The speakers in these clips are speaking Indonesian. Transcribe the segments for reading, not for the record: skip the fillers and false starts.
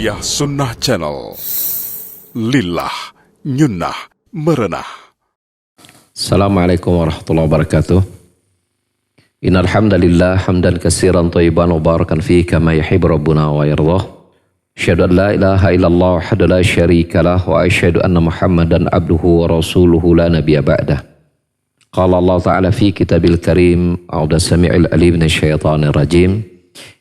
Kuliah Sunnah Channel. Lillah, nyunnah, merenah. Assalamualaikum warahmatullahi wabarakatuh. Innal hamdalillah hamdan katsiran thayyiban mubarakan fihi kama yuhibbu rabbuna wa yardah. Asyhadu an la ilaha illallah wahdahu la syarika lah wa asyhadu anna Muhammadan abduhu wa rasuluhu la nabiyya ba'dah. Qala Allah Ta'ala fi kitabil karim a'udzu samii'il alim minasyaitonir rajim.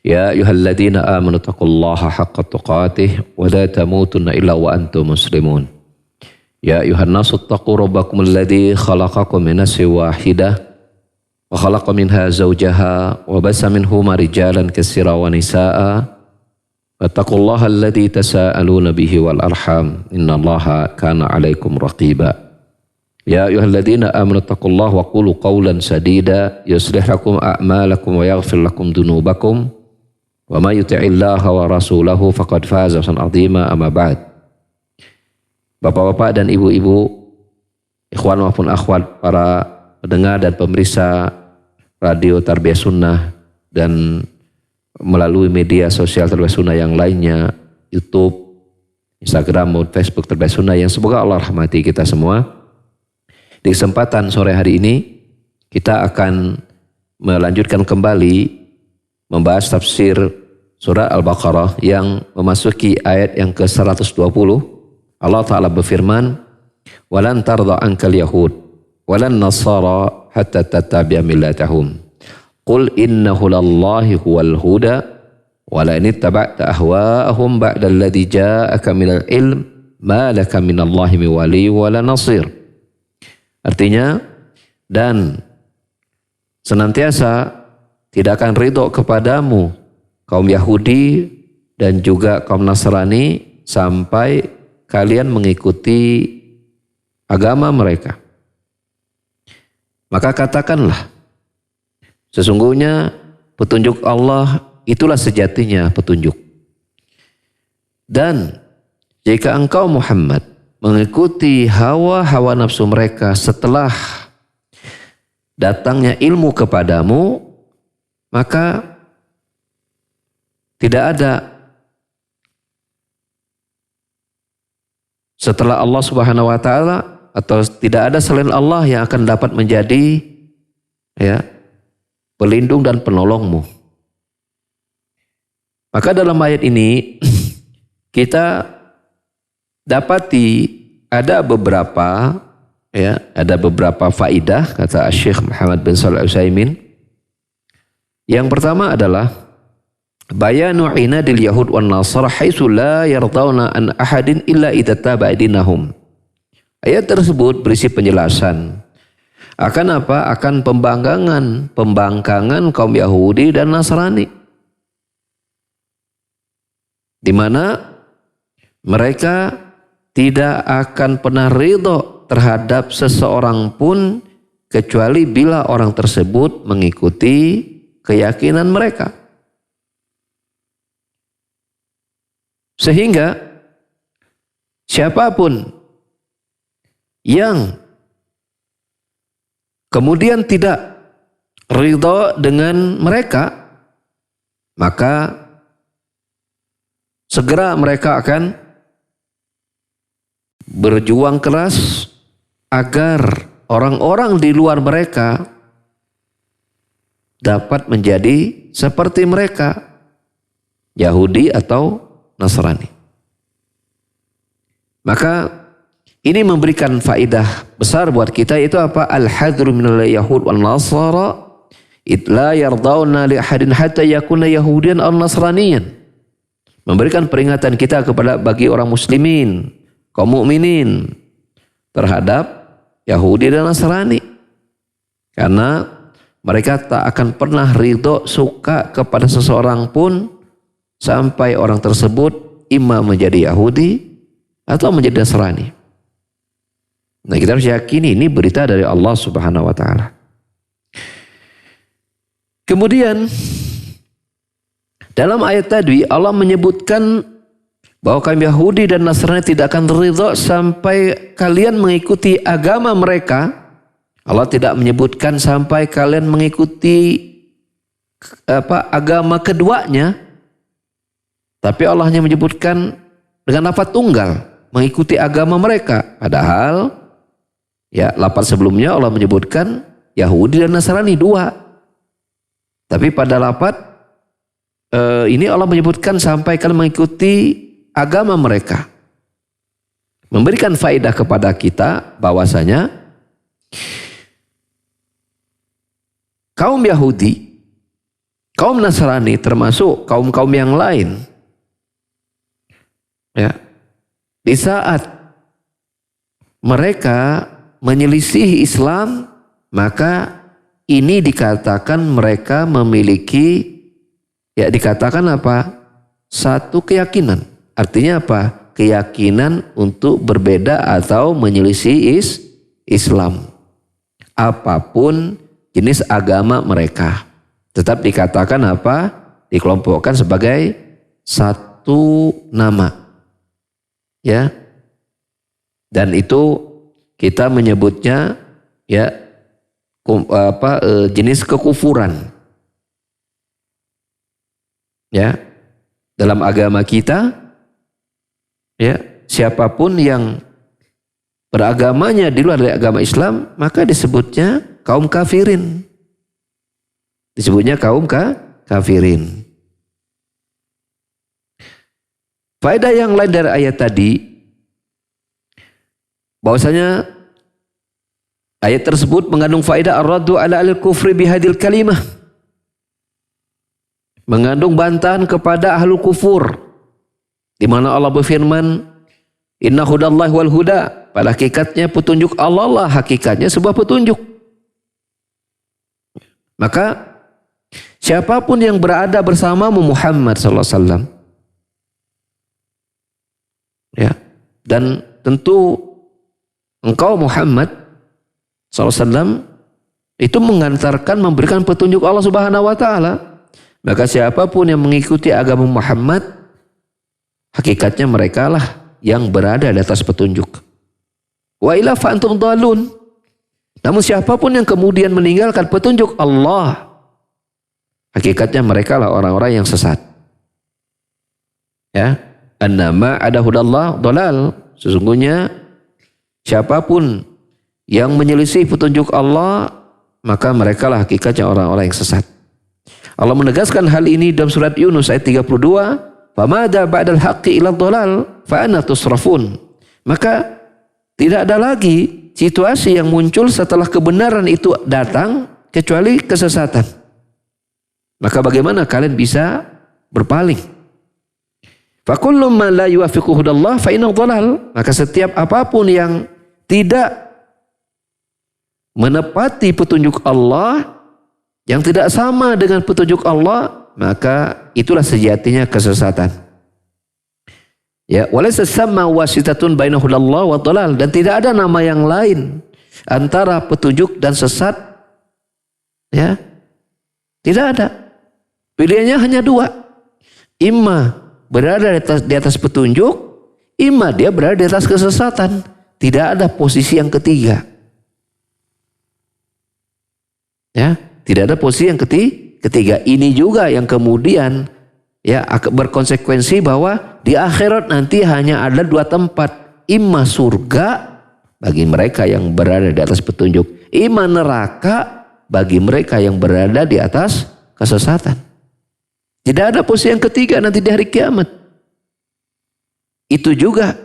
Ya ayyuhalladzina amanu taqullaha haqqa tuqatih wa la tamutunna illa wa antum muslimun. Ya ayuhan nasu taqu rabbakum alladhi khalaqakum min nafsin wahidah wa khalaqa minha zawjaha wa basa minhuma rijalan katsiran wa nisaa'a wattaqullaha alladhi tasaaluna bihi wal arham innallaha kana 'alaikum raqiba. Ya ayyuhalladzina amanu taqullaha wa qulu qawlan sadida yuslih lakum a'malakum wa yaghfir lakum dhunubakum wa may yuti'illaha wa rasulahu faqad faza fawzan 'azima amma ba'd. Bapak-bapak dan ibu-ibu, ikhwan maupun akhwat, para pendengar dan pemirsa radio Tarbiyah Sunnah dan melalui media sosial Tarbiyah Sunnah yang lainnya, YouTube, Instagram, maupun Facebook Tarbiyah Sunnah yang semoga Allah rahmati kita semua. Di kesempatan sore hari ini kita akan melanjutkan kembali membahas tafsir surah Al-Baqarah yang memasuki ayat yang ke-120. Allah Ta'ala berfirman, walan tarda ankal yahud walan nasara hatta tattabi'a millatahum qul inna hudallahi huwal huda wala in ittaba'ta ahwa'ahum ba'da alladhi ja'aka minal ilm ma laka minallahi min wali wala nasir. Artinya, dan senantiasa tidak akan ridho kepadamu kaum Yahudi dan juga kaum Nasrani sampai kalian mengikuti agama mereka. Maka katakanlah, sesungguhnya petunjuk Allah itulah sejatinya petunjuk. Dan jika engkau Muhammad mengikuti hawa-hawa nafsu mereka setelah datangnya ilmu kepadamu, maka tidak ada setelah Allah Subhanahu wa Ta'ala, atau tidak ada selain Allah yang akan dapat menjadi pelindung dan penolongmu. Maka dalam ayat ini kita dapati ada beberapa faidah, kata Syekh Muhammad bin Shalih Al-Utsaimin. Yang pertama adalah bayanu inadil yahud wan nasara haitsu la yardawna an ahadin illa idza taba'a dinahum. Ayat tersebut berisi penjelasan akan apa? Akan pembangkangan kaum Yahudi dan Nasrani, di mana mereka tidak akan pernah ridho terhadap seseorang pun kecuali bila orang tersebut mengikuti keyakinan mereka. Sehingga siapapun yang kemudian tidak ridho dengan mereka, maka segera mereka akan berjuang keras agar orang-orang di luar mereka dapat menjadi seperti mereka, Yahudi atau Nasrani. Maka ini memberikan faedah besar buat kita, yaitu apa? Al-hadru minal yahud wal nasara la yardawna li ahadin hatta yakuna yahudian aw nasraniyan. Memberikan peringatan kita kepada bagi orang muslimin, kaum mukminin, terhadap Yahudi dan Nasrani, karena mereka tak akan pernah ridho suka kepada seseorang pun sampai orang tersebut imam menjadi Yahudi atau menjadi Nasrani. Nah, kita harus yakini ini berita dari Allah Subhanahu wa Ta'ala. Kemudian dalam ayat tadi Allah menyebutkan bahwa kaum Yahudi dan Nasrani tidak akan ridho sampai kalian mengikuti agama mereka. Allah tidak menyebutkan sampai kalian mengikuti agama keduanya, Tapi Allah hanya menyebutkan dengan lafaz tunggal, mengikuti agama mereka. Padahal ya lafaz sebelumnya Allah menyebutkan Yahudi dan Nasrani dua. Tapi pada lafaz ini Allah menyebutkan sampai kalian mengikuti agama mereka. Memberikan faedah kepada kita bahwasanya kaum Yahudi, kaum Nasrani termasuk kaum-kaum yang lain, ya, di saat mereka menyelisih Islam, maka ini dikatakan mereka memiliki, ya dikatakan apa? Satu keyakinan. Artinya apa? Keyakinan untuk berbeda atau menyelisih Islam. Apapun jenis agama mereka. Tetap dikatakan apa? Dikelompokkan sebagai satu nama. Ya. Dan itu kita menyebutnya ya jenis kekufuran. Ya. Dalam agama kita, ya, siapapun yang beragamanya di luar dari agama Islam, maka disebutnya kaum kafirin. Disebutnya kaum kafirin. Faedah yang lain dari ayat tadi, bahwasanya ayat tersebut mengandung faedah ar-raddu ala al-kufri bihadil kalimah. Mengandung bantahan kepada ahlul kufur. Di mana Allah berfirman, "Inna hudallahi wal huda." Pada hakikatnya petunjuk Allah lah hakikatnya sebuah petunjuk. Maka siapapun yang berada bersamamu Muhammad sallallahu alaihi wasallam, ya, dan tentu engkau Muhammad sallallahu alaihi wasallam itu mengantarkan memberikan petunjuk Allah Subhanahu wa taala. Maka siapapun yang mengikuti agama Muhammad, hakikatnya mereka lah yang berada di atas petunjuk. Wa ila fa antum dhalun. Namun siapapun yang kemudian meninggalkan petunjuk Allah, hakikatnya mereka lah orang-orang yang sesat. Ya, annama ada hudallah dhalal. Sesungguhnya siapapun yang menyelisih petunjuk Allah, maka mereka lah hakikatnya orang-orang yang sesat. Allah menegaskan hal ini dalam surat Yunus ayat 32, "Famada ba'dal haqqi ila dhalal fa anna tusrafun." Maka tidak ada lagi situasi yang muncul setelah kebenaran itu datang kecuali kesesatan. Maka bagaimana kalian bisa berpaling? Fa kullu ma la yuwafiqu hudallah fa innahu dhalal. Maka setiap apapun yang tidak menepati petunjuk Allah, yang tidak sama dengan petunjuk Allah, maka itulah sejatinya kesesatan. Ya, walaysa samma wasitatun baina hudallah wa dhalal, dan tidak ada nama yang lain antara petunjuk dan sesat. Ya. Tidak ada. Pilihannya hanya dua. Imma berada di atas petunjuk, imma dia berada di atas kesesatan. Tidak ada posisi yang ketiga. Ya. Tidak ada posisi yang ketiga. Ini juga yang kemudian ya berkonsekuensi bahwa di akhirat nanti hanya ada dua tempat. Imma surga bagi mereka yang berada di atas petunjuk. Imma neraka bagi mereka yang berada di atas kesesatan. Tidak ada posisi yang ketiga nanti di hari kiamat. Itu juga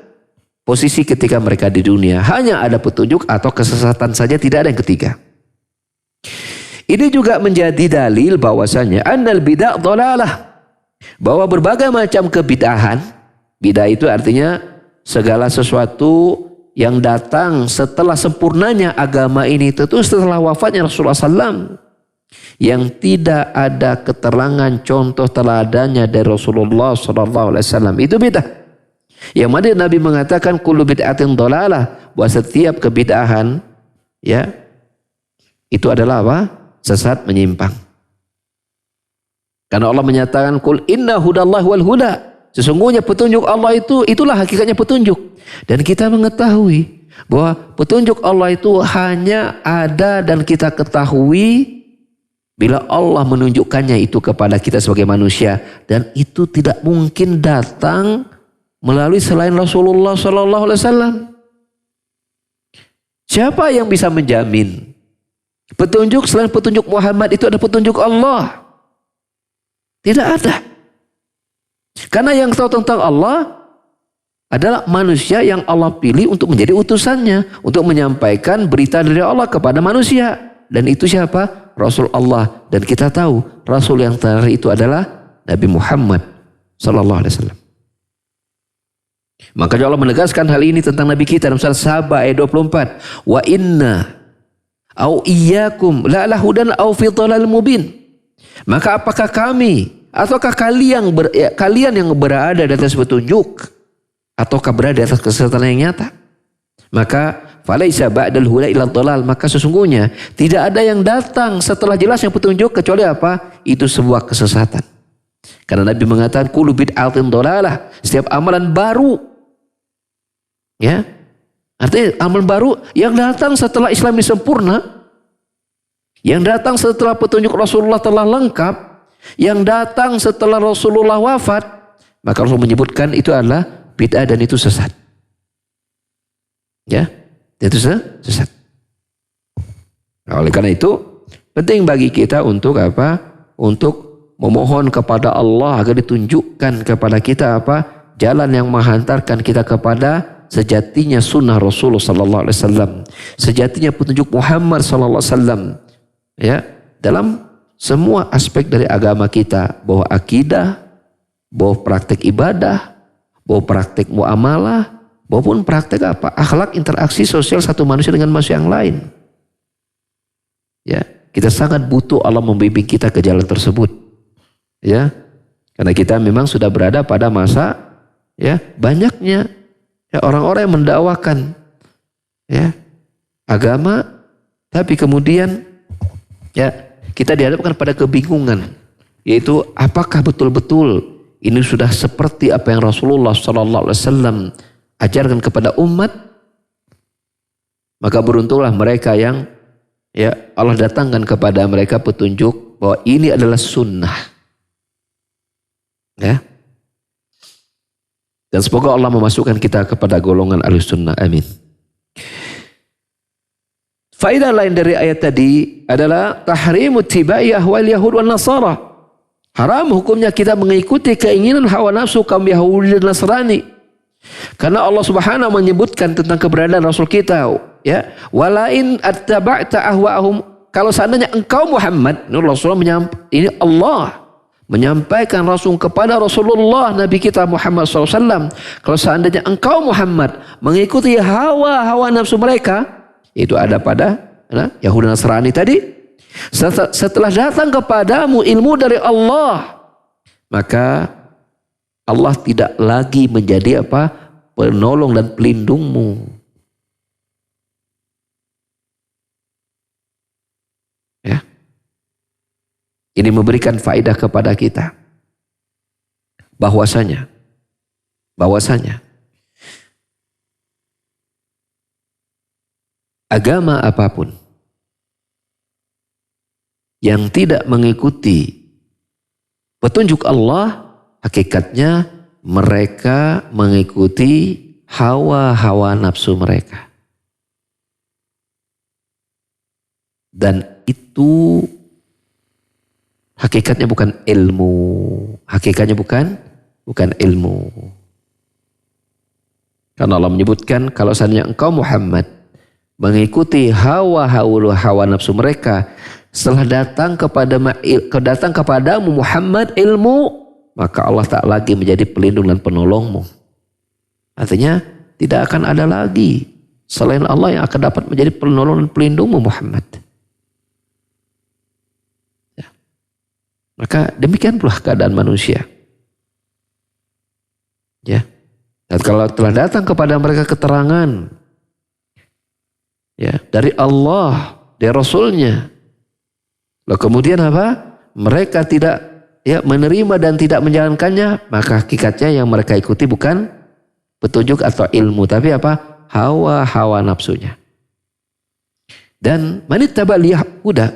posisi ketika mereka di dunia. Hanya ada petunjuk atau kesesatan saja, tidak ada yang ketiga. Ini juga menjadi dalil bahwasanya annal bid'ah dhalalah, bahwa berbagai macam kebid'ahan, bid'ah itu artinya segala sesuatu yang datang setelah sempurnanya agama ini, tentu setelah wafatnya Rasulullah SAW, yang tidak ada keterangan contoh teladannya dari Rasulullah SAW, itu bid'ah. Yang mana Nabi mengatakan kullu bid'atin dhalalah, bahwa setiap kebid'ahan ya itu adalah apa? Sesat, menyimpang. Karena Allah menyatakan kul inna hudallahi wal huda. Sesungguhnya petunjuk Allah itulah hakikatnya petunjuk. Dan kita mengetahui bahwa petunjuk Allah itu hanya ada dan kita ketahui Bila Allah menunjukkannya itu kepada kita sebagai manusia, dan itu tidak mungkin datang melalui selain Rasulullah Sallallahu Alaihi Wasallam. Siapa yang bisa menjamin petunjuk selain petunjuk Muhammad itu ada petunjuk Allah? Tidak ada. Karena yang tahu tentang Allah adalah manusia yang Allah pilih untuk menjadi utusannya, untuk menyampaikan berita dari Allah kepada manusia. Dan itu siapa? Rasul Allah. Dan kita tahu Rasul yang terakhir itu adalah Nabi Muhammad Sallallahu Alaihi Wasallam. Maka Allah menegaskan hal ini tentang Nabi kita dalam surat Saba ayat 24. Wa inna au iyyakum la lahudan au fi dhalalin mubin. Maka apakah kami ataukah kalian yang berada di atas petunjuk ataukah berada di atas kesesatan yang nyata? Maka falaisa ba'dal huda illa dhalal, maka sesungguhnya tidak ada yang datang setelah jelasnya petunjuk kecuali apa? Itu sebuah kesesatan. Karena Nabi mengatakan kullu bid'atin dhalalah, setiap amalan baru, ya, artinya amalan baru yang datang setelah Islam ini sempurna, yang datang setelah petunjuk Rasulullah telah lengkap, yang datang setelah Rasulullah wafat, maka Rasul menyebutkan itu adalah bid'ah dan itu sesat. Ya, itu sesat. Nah, oleh karena itu penting bagi kita untuk apa? Untuk memohon kepada Allah agar ditunjukkan kepada kita apa? Jalan yang menghantarkan kita kepada sejatinya sunnah Rasulullah Sallallahu Alaihi Wasallam, sejatinya petunjuk Muhammad Sallallahu Alaihi Wasallam. Ya, dalam semua aspek dari agama kita, bahwa akidah, bahwa praktek ibadah, bahwa praktek muamalah, maupun praktek apa? Akhlak interaksi sosial satu manusia dengan manusia yang lain. Ya, kita sangat butuh Allah membimbing kita ke jalan tersebut. Ya, karena kita memang sudah berada pada masa ya banyaknya ya orang-orang yang mendakwakan ya agama, tapi kemudian ya kita dihadapkan pada kebingungan, yaitu apakah betul-betul ini sudah seperti apa yang Rasulullah Sallallahu Alaihi Wasallam ajarkan kepada umat? Maka beruntunglah mereka yang ya Allah datangkan kepada mereka petunjuk bahwa ini adalah sunnah. Ya. Dan semoga Allah memasukkan kita kepada golongan ahli sunnah. Amin. Faedah lain dari ayat tadi adalah tahrimu tibai ahwal Yahud wal Nasara. Haram hukumnya kita mengikuti keinginan hawa nafsu kaum Yahudi dan Nasrani. Karena Allah Subhanahu menyebutkan tentang keberadaan Rasul kita, ya, walain attaba'ta ahwa'ahum, kalau seandainya engkau Muhammad, ini Allah menyampaikan Rasul kepada Rasulullah Nabi kita Muhammad SAW, kalau seandainya engkau Muhammad mengikuti hawa nafsu mereka, itu ada pada Yahudi dan Nasrani tadi, setelah datang kepadamu ilmu dari Allah, maka Allah tidak lagi menjadi apa? Penolong dan pelindungmu. Ya. Ini memberikan faedah kepada kita bahwasanya agama apapun yang tidak mengikuti petunjuk Allah, hakikatnya mereka mengikuti hawa nafsu mereka. Dan itu hakikatnya bukan ilmu. Hakikatnya bukan ilmu. Karena Allah menyebutkan kalau seandainya engkau Muhammad mengikuti hawa nafsu mereka, setelah datang kepadamu Muhammad ilmu, maka Allah tak lagi menjadi pelindung dan penolongmu. Artinya tidak akan ada lagi selain Allah yang akan dapat menjadi penolong dan pelindungmu Muhammad. Ya. Maka demikian pula keadaan manusia. Ya. Dan kalau telah datang kepada mereka keterangan ya dari Allah, dari Rasulnya, lalu kemudian apa? Mereka tidak ya menerima dan tidak menjalankannya, maka hakikatnya yang mereka ikuti bukan petunjuk atau ilmu, tapi apa? Hawa nafsunya. Dan manittaba liyahuda,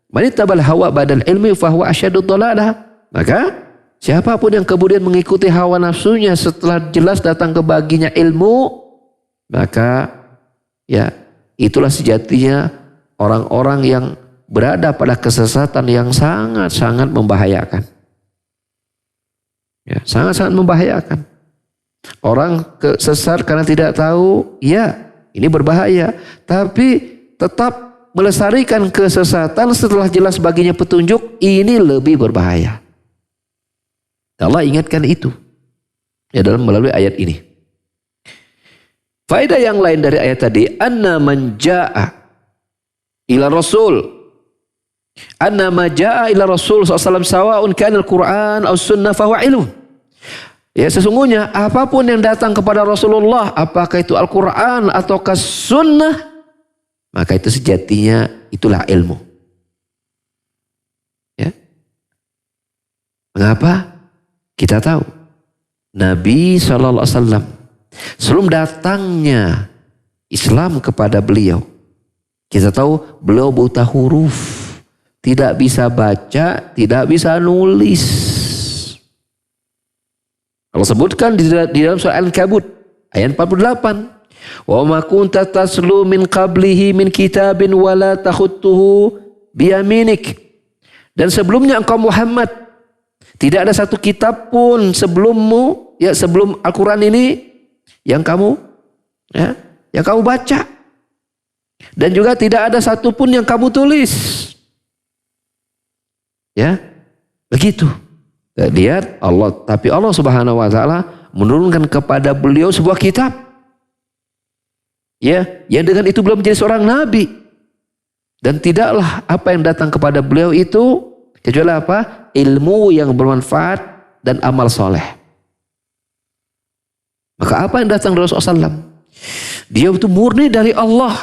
Manittabal hawa badal ilmi fahuwa asyadud dhalalah. Maka siapapun yang kemudian mengikuti hawa nafsunya setelah jelas datang ke baginya ilmu, maka ya itulah sejatinya orang-orang yang berada pada kesesatan yang sangat-sangat membahayakan. Ya, sangat-sangat membahayakan. Orang sesat karena tidak tahu, ya ini berbahaya. Tapi tetap melestarikan kesesatan setelah jelas baginya petunjuk, ini lebih berbahaya. Allah ingatkan itu ya dalam melalui ayat ini. Faedah yang lain dari ayat tadi, anna man jaa ila rasul, anna ma jaa ila rasul sallallahu sawa'un kana al-Qur'an aw sunnah fa huwa ilm. Ya, sesungguhnya apapun yang datang kepada Rasulullah, apakah itu Al-Qur'an ataukah sunnah, maka itu sejatinya itulah ilmu. Ya. Mengapa? Kita tahu Nabi SAW sebelum datangnya Islam kepada beliau, kita tahu beliau buta huruf, tidak bisa baca, tidak bisa nulis. Allah sebutkan di dalam surah Al-Ankabut ayat 48. Wa ma kunta taslu min qablihi min kitabin wala takhutuhu biyaminik. Dan sebelumnya engkau Muhammad tidak ada satu kitab pun sebelummu, ya sebelum Al-Quran ini yang kamu baca. Dan juga tidak ada satu pun yang kamu tulis. Ya, begitu. Lihat Allah, tapi Allah Subhanahu wa taala menurunkan kepada beliau sebuah kitab. Ya, yang dengan itu beliau menjadi seorang nabi. Dan tidaklah apa yang datang kepada beliau itu kecuali apa? Ilmu yang bermanfaat dan amal soleh. Maka apa yang datang dari Rasulullah SAW? Dia itu murni dari Allah.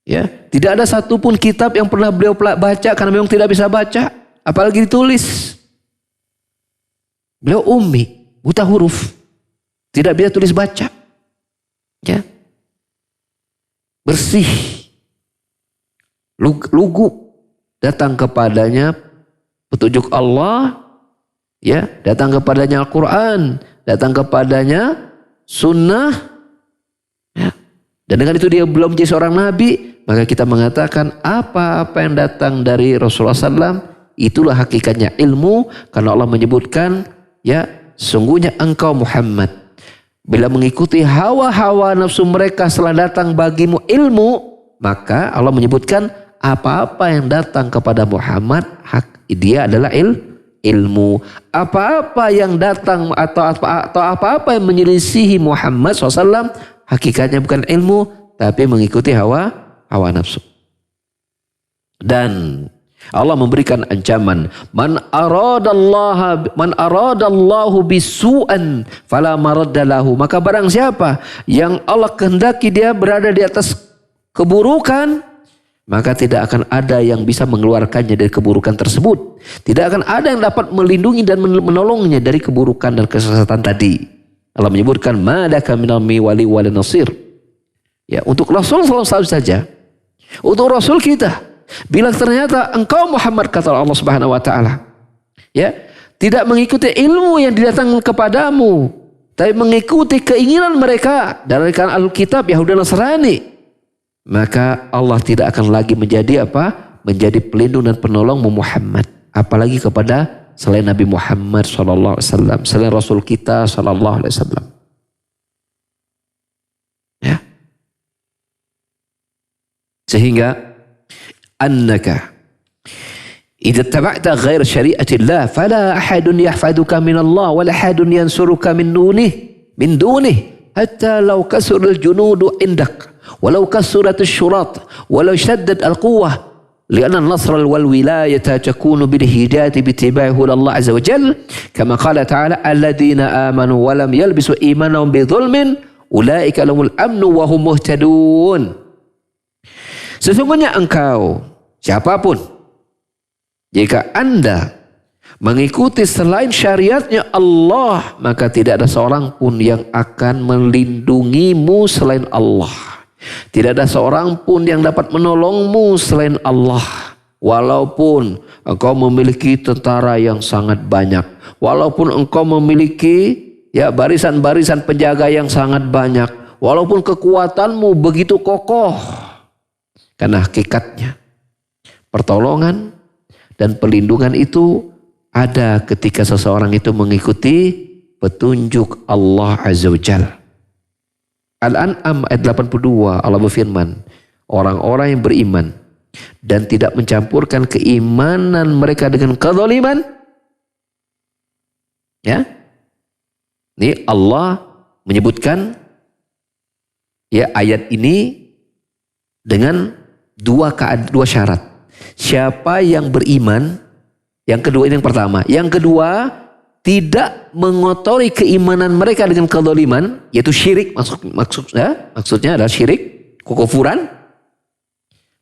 Ya, tidak ada satupun kitab yang pernah beliau baca karena memang tidak bisa baca, apalagi ditulis. Beliau ummi, buta huruf, tidak bisa tulis baca. Ya. Bersih, lugu, datang kepadanya petunjuk Allah, ya, datang kepadanya Al-Quran, datang kepadanya sunnah, ya. Dan dengan itu dia belum menjadi seorang nabi, maka kita mengatakan apa-apa yang datang dari Rasulullah SAW itulah hakikatnya ilmu, karena Allah menyebutkan, ya, sungguhnya engkau Muhammad bila mengikuti hawa-hawa nafsu mereka setelah datang bagimu ilmu, maka Allah menyebutkan apa-apa yang datang kepada Muhammad dia adalah ilmu. Apa-apa yang datang atau apa-apa yang menyelisihi Muhammad SAW hakikatnya bukan ilmu, tapi mengikuti hawa nafsu. Dan Allah memberikan ancaman, man aradallahu bisu'an fala maraddalahu. Maka barang siapa yang Allah kehendaki dia berada di atas keburukan, maka tidak akan ada yang bisa mengeluarkannya dari keburukan tersebut. Tidak akan ada yang dapat melindungi dan menolongnya dari keburukan dan kesesatan tadi. Allah menyebutkan madaka minal wali wal nasir. Ya, untuk Rasul SAW saja. Untuk Rasul kita, bila ternyata engkau Muhammad, kata Allah Subhanahu wa taala, ya, tidak mengikuti ilmu yang didatangkan kepadamu, tapi mengikuti keinginan mereka dari kalangan Alkitab Yahudi dan Nasrani, maka Allah tidak akan lagi menjadi apa? Menjadi pelindung dan penolong Muhammad, apalagi kepada selain Nabi Muhammad sallallahu alaihi wasallam, selain Rasul kita sallallahu alaihi wasallam. Ya. Sehingga annaka idza taba'ta ghair syari'atillah fala ahadun yahfaduka min Allah wala ahadun yansuruka min dunih hatta law kasura al-junudu indak walau kasurat asy-syurat walau shaddad al-quwwah li'anna an-nasra wal wilayata takunu bil hidayati bi ittiba'i Allah azza wa jalla kama qala ta'ala alladhina amanu wa lam yalbisu imanahum bi dhulmin ulaika lahumul amnu wa hum muhtadun. Sesungguhnya engkau, siapapun, jika Anda mengikuti selain syariatnya Allah, maka tidak ada seorang pun yang akan melindungimu selain Allah. Tidak ada seorang pun yang dapat menolongmu selain Allah. Walaupun engkau memiliki tentara yang sangat banyak, walaupun engkau memiliki ya barisan-barisan penjaga yang sangat banyak, walaupun kekuatanmu begitu kokoh, karena hakikatnya pertolongan dan perlindungan itu ada ketika seseorang itu mengikuti petunjuk Allah Azza wa Jalla. Al-An'am ayat 82 Allah berfirman, orang-orang yang beriman dan tidak mencampurkan keimanan mereka dengan kezaliman. Ya. Ini Allah menyebutkan ya ayat ini dengan dua syarat. Siapa yang beriman, yang kedua ini yang pertama. Yang kedua, tidak mengotori keimanan mereka dengan kezaliman, yaitu syirik, maksudnya adalah syirik, kekufuran.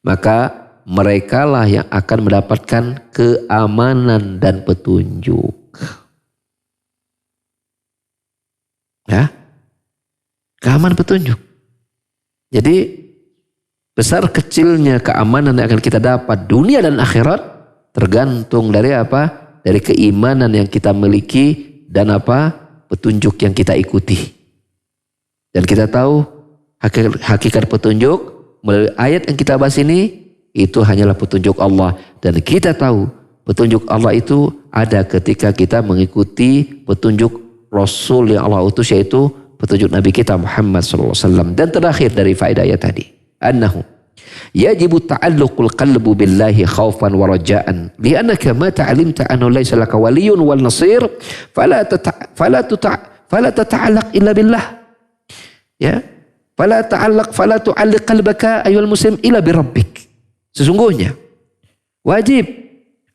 Maka mereka lah yang akan mendapatkan keamanan dan petunjuk. Ya, keamanan petunjuk. Jadi besar kecilnya keamanan yang akan kita dapat dunia dan akhirat tergantung dari apa? Dari keimanan yang kita miliki dan apa? Petunjuk yang kita ikuti. Dan kita tahu hakikat petunjuk melalui ayat yang kita bahas ini itu hanyalah petunjuk Allah, dan kita tahu petunjuk Allah itu ada ketika kita mengikuti petunjuk Rasul yang Allah utus, yaitu petunjuk Nabi kita Muhammad SAW. Dan terakhir dari faedah ayat tadi, annahu yajibu ta'alluqul qalbu billahi khaufan wa raja'an li'annaka ma ta'alimta annahu laysa laka waliyyun wal nasir fala tata'allaq illa billah. Ya, fala tu'alliq qalbaka ayyuhal muslim illa birabbik. Sesungguhnya wajib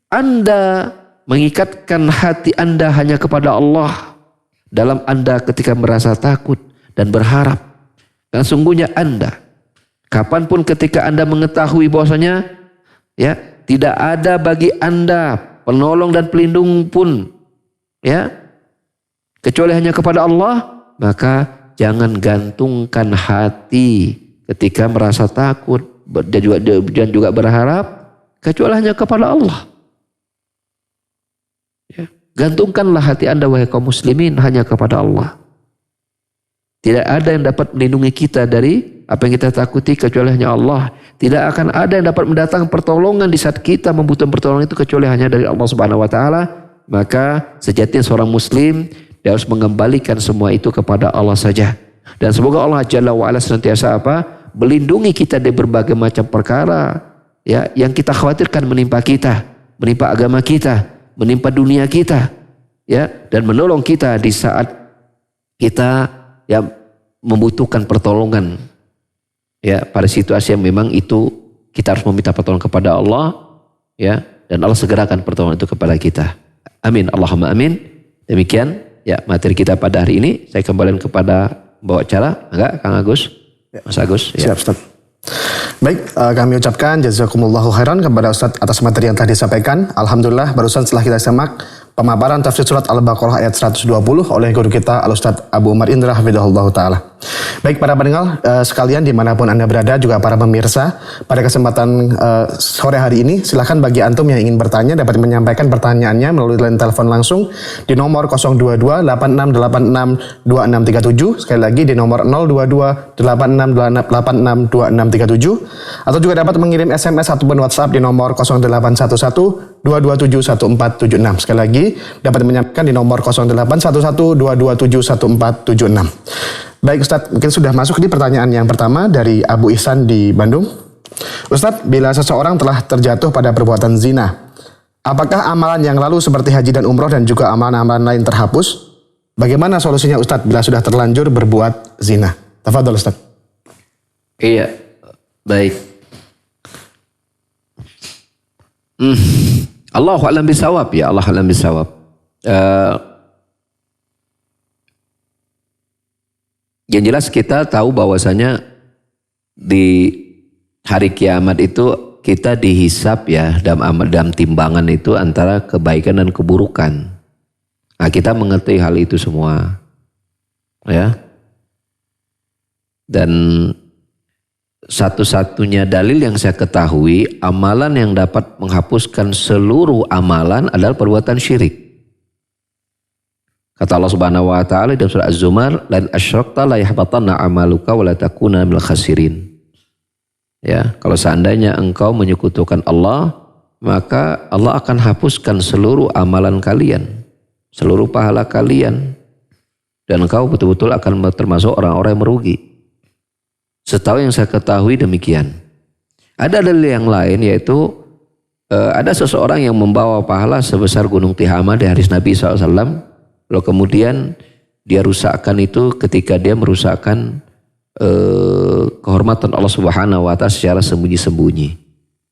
Anda mengikatkan hati Anda hanya kepada Allah dalam Anda ketika merasa takut dan berharap. Dan sungguhnya Anda kapanpun ketika Anda mengetahui bahwasanya ya tidak ada bagi Anda penolong dan pelindung pun ya kecuali hanya kepada Allah, maka jangan gantungkan hati ketika merasa takut dan juga berharap kecuali hanya kepada Allah. Ya. Gantungkanlah hati Anda wahai kaum muslimin hanya kepada Allah. Tidak ada yang dapat melindungi kita dari apa yang kita takuti kecuali hanya Allah. Tidak akan ada yang dapat mendatangkan pertolongan di saat kita membutuhkan pertolongan itu kecuali hanya dari Allah Subhanahu wa taala. Maka sejatinya seorang muslim dia harus mengembalikan semua itu kepada Allah saja. Dan semoga Allah Jalla wa'ala senantiasa apa? Melindungi kita dari berbagai macam perkara ya, yang kita khawatirkan menimpa kita, menimpa agama kita, menimpa dunia kita, ya, dan menolong kita di saat kita ya membutuhkan pertolongan. Ya, pada situasi yang memang itu kita harus meminta pertolongan kepada Allah, ya, dan Allah segerakan pertolongan itu kepada kita. Amin, Allahumma amin. Demikian ya materi kita pada hari ini. Saya kembalikan kepada bawa acara, enggak, Kang Agus, Mas Agus. Ya. Siap, Ustaz. Baik, kami ucapkan jazakumullahu khairan kepada Ustaz atas materi yang telah disampaikan. Alhamdulillah, barusan setelah kita simak pemaparan tafsir surat Al-Baqarah ayat 120 oleh guru kita Al-Ustaz Abu Umar Indra hafizahullah ta'ala. Baik para pendengar sekalian dimanapun Anda berada, juga para pemirsa, pada kesempatan sore hari ini silakan bagi antum yang ingin bertanya dapat menyampaikan pertanyaannya melalui line telepon langsung di nomor 022 8686 2637, sekali lagi di nomor 022 8686 2637, atau juga dapat mengirim SMS ataupun WhatsApp di nomor 0811 227 1476. Sekali lagi dapat menyampaikan di nomor 0811 227 1476. Baik Ustadz, mungkin sudah masuk di pertanyaan yang pertama dari Abu Ihsan di Bandung. Ustadz, bila seseorang telah terjatuh pada perbuatan zina, apakah amalan yang lalu seperti haji dan umroh dan juga amalan-amalan lain terhapus? Bagaimana solusinya Ustadz bila sudah terlanjur berbuat zina? Tafadhol Ustadz. Iya, baik. Allahu a'lam bisawab ya, Allah a'lam bisawab. Yang jelas kita tahu bahwasanya di hari kiamat itu kita dihisap ya dalam timbangan itu antara kebaikan dan keburukan. Nah, kita mengerti hal itu semua. Ya. Dan satu-satunya dalil yang saya ketahui, amalan yang dapat menghapuskan seluruh amalan adalah perbuatan syirik. Kata Allah Subhanahu wa taala dalam surah Az-Zumar, "Lan asyrakta la yahbatanna 'amaluka wa la takuna minal khasirin." Ya, kalau seandainya engkau menyekutukan Allah, maka Allah akan hapuskan seluruh amalan kalian, seluruh pahala kalian, dan engkau betul-betul akan termasuk orang-orang yang merugi. Setahu yang saya ketahui demikian. Ada dalil yang lain, yaitu ada seseorang yang membawa pahala sebesar gunung Tihama di hadis Nabi SAW. Lalu kemudian dia rusakkan itu ketika dia merusakkan kehormatan Allah Subhanahu wa taala secara sembunyi-sembunyi.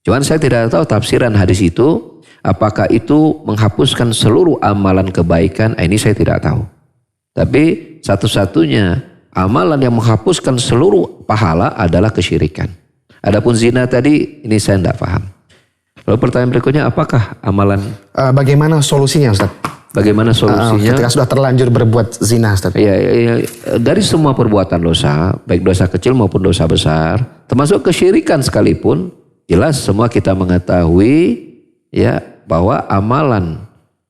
Cuman saya tidak tahu tafsiran hadis itu, apakah itu menghapuskan seluruh amalan kebaikan, ini saya tidak tahu. Tapi satu-satunya amalan yang menghapuskan seluruh pahala adalah kesyirikan. Adapun zina tadi, ini saya tidak paham. Lalu pertanyaan berikutnya, apakah amalan? Bagaimana solusinya, Ustaz? Bagaimana solusinya? Ketika sudah terlanjur berbuat zina, Ustaz. Ya, dari semua perbuatan dosa, baik dosa kecil maupun dosa besar, termasuk kesyirikan sekalipun, jelas semua kita mengetahui ya bahwa amalan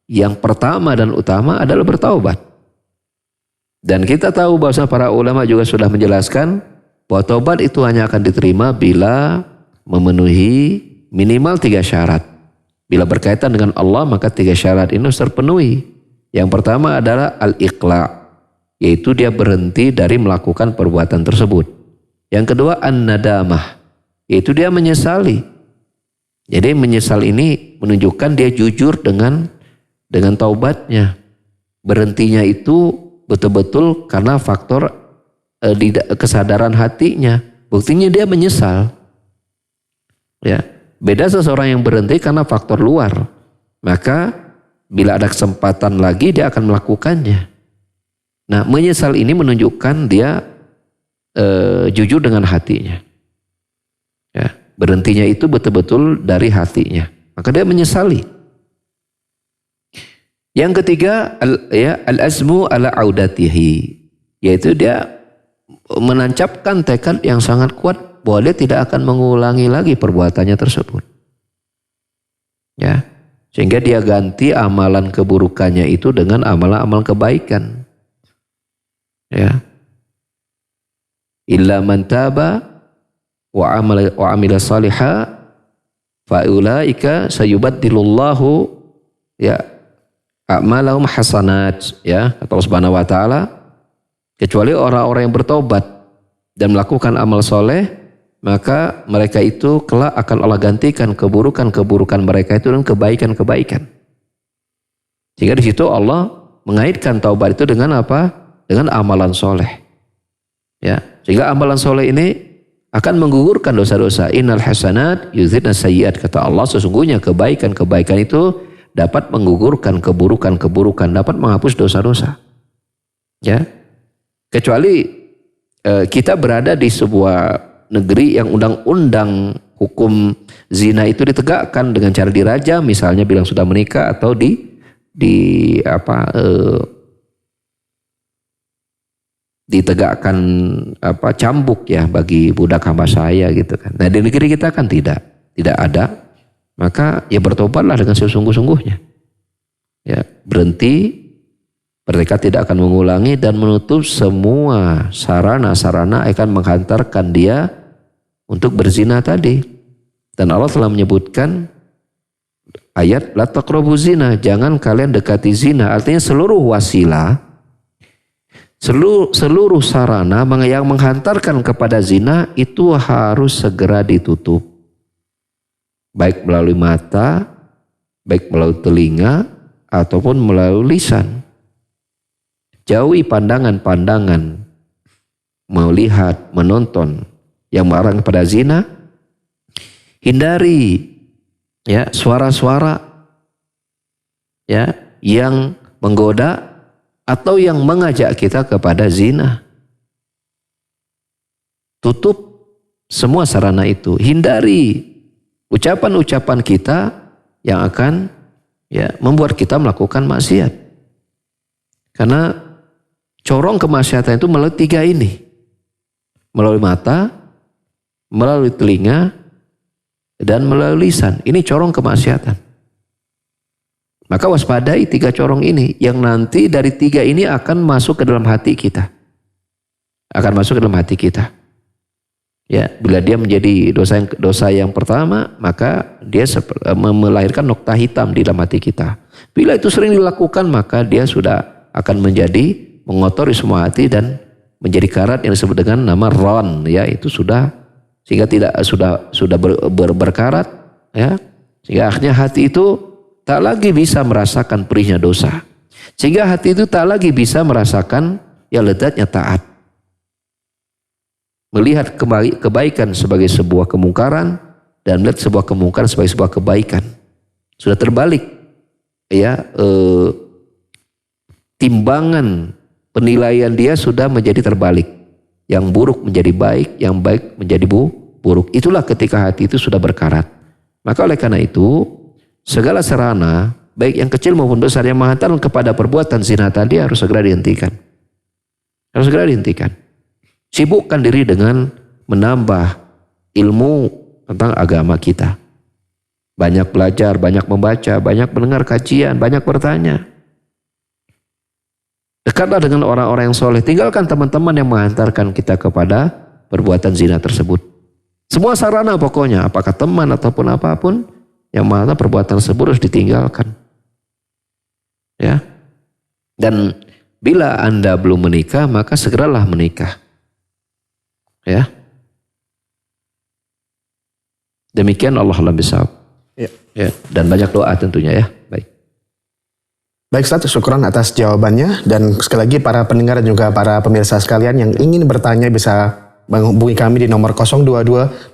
yang pertama dan utama adalah bertaubat. Dan kita tahu bahwa para ulama juga sudah menjelaskan bahwa taubat itu hanya akan diterima bila memenuhi minimal 3 syarat. Bila berkaitan dengan Allah, maka 3 syarat ini harus terpenuhi. Yang pertama adalah al-iqla', yaitu dia berhenti dari melakukan perbuatan tersebut. Yang kedua an-nadamah, yaitu dia menyesali. Jadi menyesal ini menunjukkan dia jujur dengan taubatnya. Berhentinya itu betul-betul karena faktor kesadaran hatinya. Buktinya dia menyesal. Ya. Beda seseorang yang berhenti karena faktor luar. Maka bila ada kesempatan lagi dia akan melakukannya. Nah, menyesal ini menunjukkan dia jujur dengan hatinya. Ya, berhentinya itu betul-betul dari hatinya. Maka dia menyesali. Yang ketiga, al-azmu ala audatihi, yaitu dia menancapkan tekad yang sangat kuat bahwa dia tidak akan mengulangi lagi perbuatannya tersebut. Ya, sehingga dia ganti amalan keburukannya itu dengan amalan-amalan kebaikan. Ya. Illa man taba wa amila salihah fa ulaika sayubaddilullahu ya a'malahum hasanat, ya, kata Allah Subhanahu wa taala, kecuali orang-orang yang bertobat dan melakukan amal soleh, maka mereka itu kelak akan Allah gantikan keburukan-keburukan mereka itu dengan kebaikan-kebaikan. Sehingga di situ Allah mengaitkan taubat itu dengan apa? Dengan amalan soleh. Ya, sehingga amalan soleh ini akan menggugurkan dosa-dosa. Innal hasanat yuzhibna sayyi'at, kata Allah, sesungguhnya kebaikan-kebaikan itu dapat menggugurkan keburukan-keburukan, dapat menghapus dosa-dosa. Ya, kecuali kita berada di sebuah negeri yang undang-undang hukum zina itu ditegakkan dengan cara dirajam, misalnya bilang sudah menikah, atau ditegakkan cambuk ya bagi budak hamba saya gitu kan. Nah, di negeri kita kan tidak ada. Maka ya bertobatlah dengan sesungguh-sungguhnya. Ya, berhenti, bertekad tidak akan mengulangi dan menutup semua sarana-sarana akan menghantarkan dia untuk berzina tadi. Dan Allah telah menyebutkan ayat la taqrabu zina, jangan kalian dekati zina. Artinya seluruh wasilah, seluruh sarana yang menghantarkan kepada zina itu harus segera ditutup. Baik melalui mata, baik melalui telinga, ataupun melalui lisan. Jauhi pandangan-pandangan melihat, menonton yang mengarah kepada zina. Hindari ya suara-suara ya yang menggoda atau yang mengajak kita kepada zina. Tutup semua sarana itu. Hindari ucapan-ucapan kita yang akan ya membuat kita melakukan maksiat. Karena corong kemaksiatan itu melalui 3 ini. Melalui mata, melalui telinga, dan melalui lisan. Ini corong kemaksiatan. Maka waspadai 3 corong ini yang nanti dari 3 ini akan masuk ke dalam hati kita. Akan masuk ke dalam hati kita. Ya, bila dia menjadi dosa yang pertama, maka dia melahirkan nokta hitam di dalam hati kita. Bila itu sering dilakukan, maka dia sudah akan menjadi mengotori semua hati dan menjadi karat yang disebut dengan nama ron, ya, itu sudah sehingga tidak sudah berkarat, ya, sehingga akhirnya hati itu tak lagi bisa merasakan perihnya dosa, sehingga hati itu tak lagi bisa merasakan yang lezatnya taat, melihat kebaikan sebagai sebuah kemungkaran dan melihat sebuah kemungkaran sebagai sebuah kebaikan. Sudah terbalik, ya, timbangan penilaian dia sudah menjadi terbalik. Yang buruk menjadi baik, yang baik menjadi buruk. Itulah ketika hati itu sudah berkarat. Maka oleh karena itu, segala sarana, baik yang kecil maupun besar yang menghantarkan kepada perbuatan zina tadi harus segera dihentikan. Harus segera dihentikan. Sibukkan diri dengan menambah ilmu tentang agama kita. Banyak belajar, banyak membaca, banyak mendengar kajian, banyak bertanya. Dekatlah dengan orang-orang yang soleh. Tinggalkan teman-teman yang menghantarkan kita kepada perbuatan zina tersebut. Semua sarana pokoknya, apakah teman ataupun apapun, yang mana perbuatan tersebut harus ditinggalkan. Ya. Dan bila Anda belum menikah, maka segeralah menikah. Ya. Demikian Allah alam bisawab. Ya. Ya. Dan banyak doa tentunya ya. Baik. Baik Ustaz, syukuran atas jawabannya, dan sekali lagi para pendengar dan juga para pemirsa sekalian yang ingin bertanya bisa menghubungi kami di nomor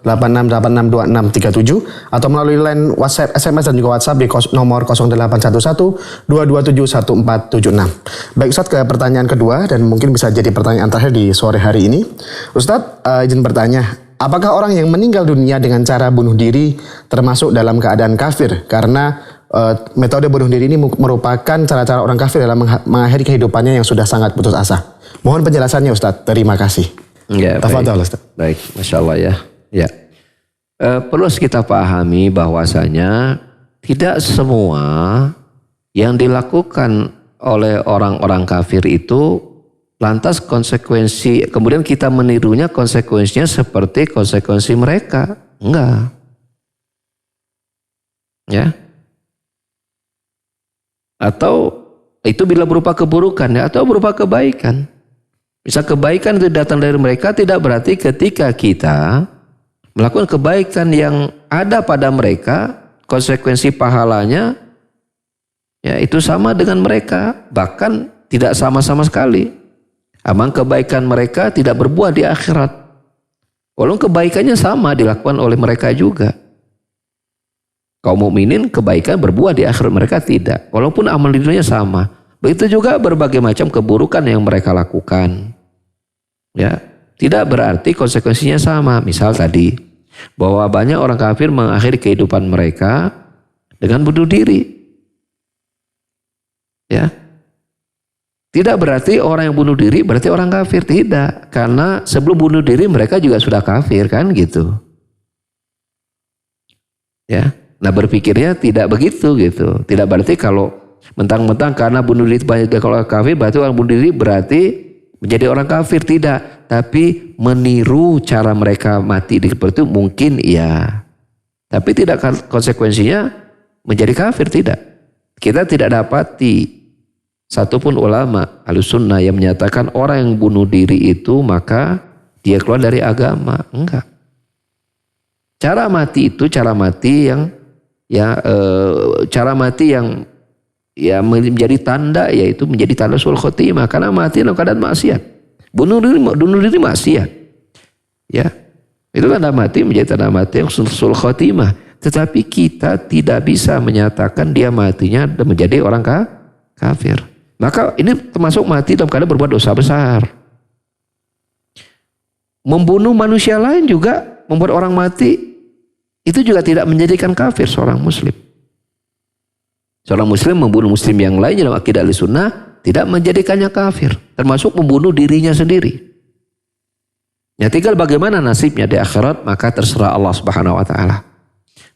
022-8686-2637 atau melalui line WhatsApp, SMS dan juga WhatsApp di nomor 0811-227-1476. Baik Ustaz, ke pertanyaan kedua dan mungkin bisa jadi pertanyaan terakhir di sore hari ini. Ustaz, izin bertanya, apakah orang yang meninggal dunia dengan cara bunuh diri termasuk dalam keadaan kafir? Karena metode bunuh diri ini merupakan cara-cara orang kafir dalam mengakhiri kehidupannya yang sudah sangat putus asa. Mohon penjelasannya Ustaz. Terima kasih. Ya, Tafadhol Ustaz. Baik, Masya Allah ya. Ya. Perlu kita pahami bahwasanya tidak semua yang dilakukan oleh orang-orang kafir itu lantas konsekuensi, kemudian kita menirunya konsekuensinya seperti konsekuensi mereka. Enggak. Ya. Atau itu bila berupa keburukan ya, atau berupa kebaikan. Bisa kebaikan itu datang dari mereka, tidak berarti ketika kita melakukan kebaikan yang ada pada mereka, konsekuensi pahalanya ya itu sama dengan mereka, bahkan tidak sama-sama sekali. Amang kebaikan mereka tidak berbuah di akhirat. Walaupun kebaikannya sama dilakukan oleh mereka juga. Kaum mukminin kebaikan berbuah di akhirat, mereka tidak. Walaupun amal di dunia sama. Begitu juga berbagai macam keburukan yang mereka lakukan. Ya, tidak berarti konsekuensinya sama. Misal tadi, bahwa banyak orang kafir mengakhiri kehidupan mereka dengan bunuh diri. Ya. Tidak berarti orang yang bunuh diri berarti orang kafir, tidak. Karena sebelum bunuh diri mereka juga sudah kafir kan gitu. Ya. Nah berpikirnya tidak begitu gitu. Tidak berarti kalau mentang-mentang karena bunuh diri banyak kalau kafir berarti orang bunuh diri berarti menjadi orang kafir, tidak. Tapi meniru cara mereka mati seperti itu mungkin iya. Tapi tidak konsekuensinya menjadi kafir, tidak. Kita tidak dapati satupun ulama Ahlussunnah yang menyatakan orang yang bunuh diri itu maka dia keluar dari agama. Enggak. Cara mati itu cara mati yang cara mati yang ya menjadi tanda, yaitu menjadi tanda sul khotimah, karena mati dalam keadaan maksiat. Bunuh diri maksiat. Ya. Itu tanda mati menjadi tanda mati yang sul khotimah. Tetapi kita tidak bisa menyatakan dia matinya dan menjadi orang kafir. Maka ini termasuk mati dalam keadaan berbuat dosa besar. Membunuh manusia lain juga membuat orang mati. Itu juga tidak menjadikan kafir seorang muslim. Seorang muslim membunuh muslim yang lain dalam akidah Ahlussunnah tidak menjadikannya kafir. Termasuk membunuh dirinya sendiri. Ya tinggal bagaimana nasibnya di akhirat, maka terserah Allah Subhanahu wa taala.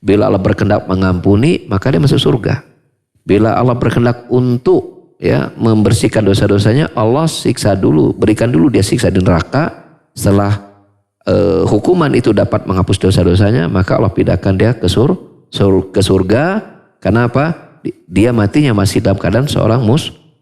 Bila Allah berkehendak mengampuni, maka dia masuk surga. Bila Allah berkehendak untuk membersihkan dosa-dosanya, Allah siksa dulu, berikan dulu dia siksa di neraka. Setelah hukuman itu dapat menghapus dosa-dosanya, maka Allah pindahkan dia ke surga. Kenapa? Dia matinya masih dalam keadaan seorang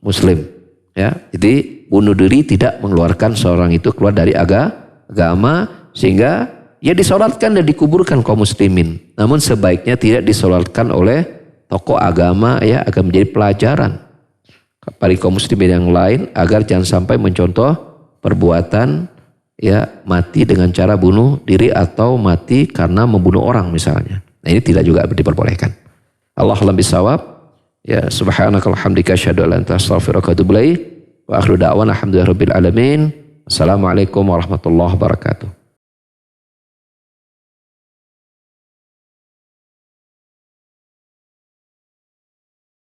muslim. Ya, jadi bunuh diri tidak mengeluarkan seorang itu keluar dari agama, sehingga ya disolatkan dan dikuburkan kaum muslimin. Namun sebaiknya tidak disolatkan oleh tokoh agama, ya, agar menjadi pelajaran bagi kaum muslimin yang lain agar jangan sampai mencontoh perbuatan mati dengan cara bunuh diri atau mati karena membunuh orang misalnya. Nah, ini tidak juga diperbolehkan. Allahu bisawab. Ya, subhanakallahumma hamdika asyhadu an la ilaha illa anta astaghfiruka wa atubu ilaik. Wa akhiru da'wana alhamdulillahirabbil alamin. Assalamualaikum warahmatullahi wabarakatuh.